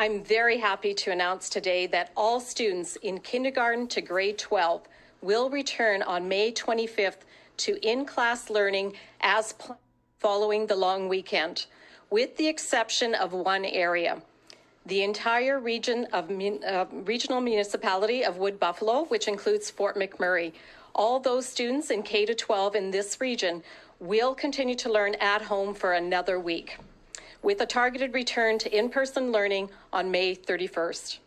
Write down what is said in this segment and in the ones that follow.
I'm very happy to announce today that all students in kindergarten to grade 12 will return on May 25th to in-class learning as planned following the long weekend, with the exception of one area. The entire regional municipality of Wood Buffalo, which includes Fort McMurray, all those students in K-12 in this region will continue to learn at home for another week, with a targeted return to in-person learning on May 31st.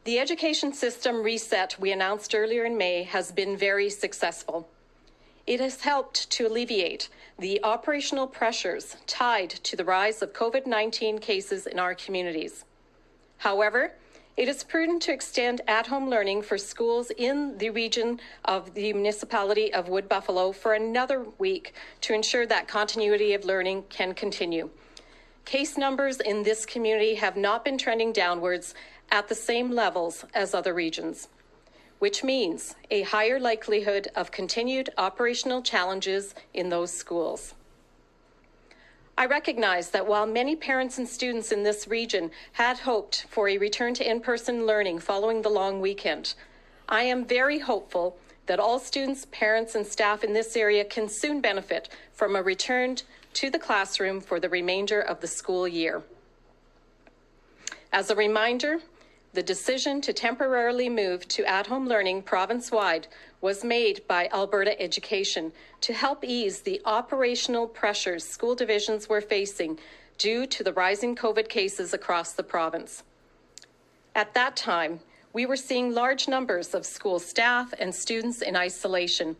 The education system reset we announced earlier in May has been very successful. It has helped to alleviate the operational pressures tied to the rise of COVID-19 cases in our communities. However, it is prudent to extend at-home learning for schools in the region of the municipality of Wood Buffalo for another week to ensure that continuity of learning can continue. Case numbers in this community have not been trending downwards at the same levels as other regions, which means a higher likelihood of continued operational challenges in those schools. I recognize that while many parents and students in this region had hoped for a return to in-person learning following the long weekend, I am very hopeful that all students, parents, and staff in this area can soon benefit from a return to the classroom for the remainder of the school year. As a reminder, the decision to temporarily move to at-home learning province-wide was made by Alberta Education to help ease the operational pressures school divisions were facing due to the rising COVID cases across the province. At that time, we were seeing large numbers of school staff and students in isolation,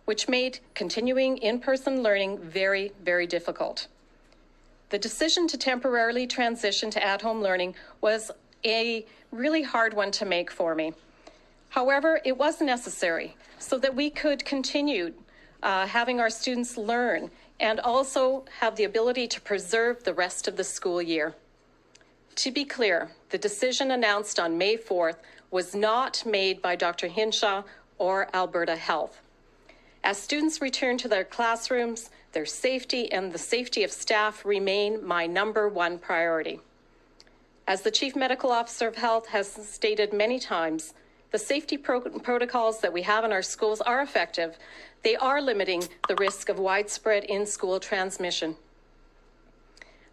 which made continuing in-person learning very, very difficult. The decision to temporarily transition to at-home learning was a really hard one to make for me. However, it was necessary so that we could continue having our students learn and also have the ability to preserve the rest of the school year. To be clear, the decision announced on May 4th was not made by Dr. Hinshaw or Alberta Health. As students return to their classrooms, their safety and the safety of staff remain my #1 priority. As the Chief Medical Officer of Health has stated many times, the safety protocols that we have in our schools are effective. They are limiting the risk of widespread in-school transmission.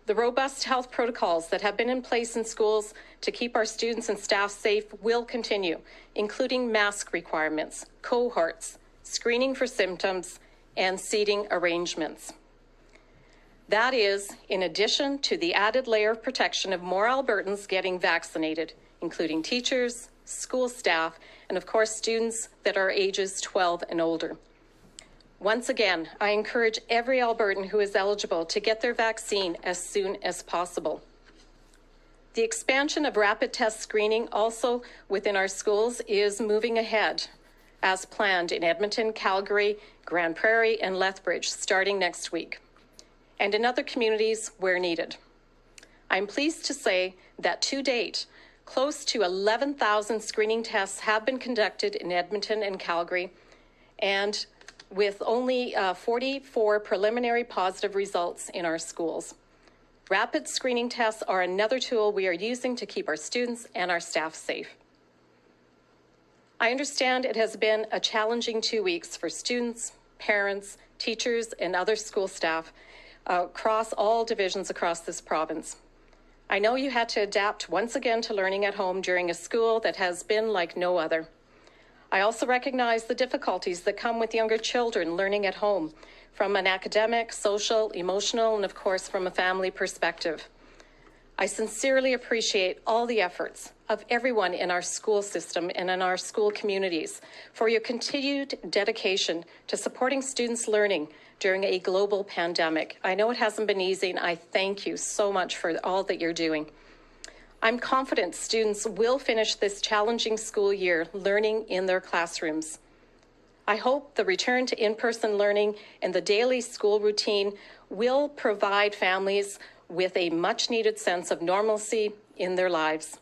The robust health protocols that have been in place in schools to keep our students and staff safe will continue, including mask requirements, cohorts, screening for symptoms, and seating arrangements. That is, in addition to the added layer of protection of more Albertans getting vaccinated, including teachers, school staff, and of course students that are ages 12 and older. Once again, I encourage every Albertan who is eligible to get their vaccine as soon as possible. The expansion of rapid test screening also within our schools is moving ahead as planned in Edmonton, Calgary, Grand Prairie, and Lethbridge starting next week, and in other communities where needed. I'm pleased to say that to date, close to 11,000 screening tests have been conducted in Edmonton and Calgary, and with only 44 preliminary positive results in our schools. Rapid screening tests are another tool we are using to keep our students and our staff safe. I understand it has been a challenging 2 weeks for students, parents, teachers, and other school staff across all divisions across this province. I know you had to adapt once again to learning at home during a school that has been like no other. I also recognize the difficulties that come with younger children learning at home from an academic, social, emotional, and of course from a family perspective. I sincerely appreciate all the efforts of everyone in our school system and in our school communities for your continued dedication to supporting students' learning during a global pandemic. I know it hasn't been easy, and I thank you so much for all that you're doing. I'm confident students will finish this challenging school year learning in their classrooms. I hope the return to in-person learning and the daily school routine will provide families with a much-needed sense of normalcy in their lives.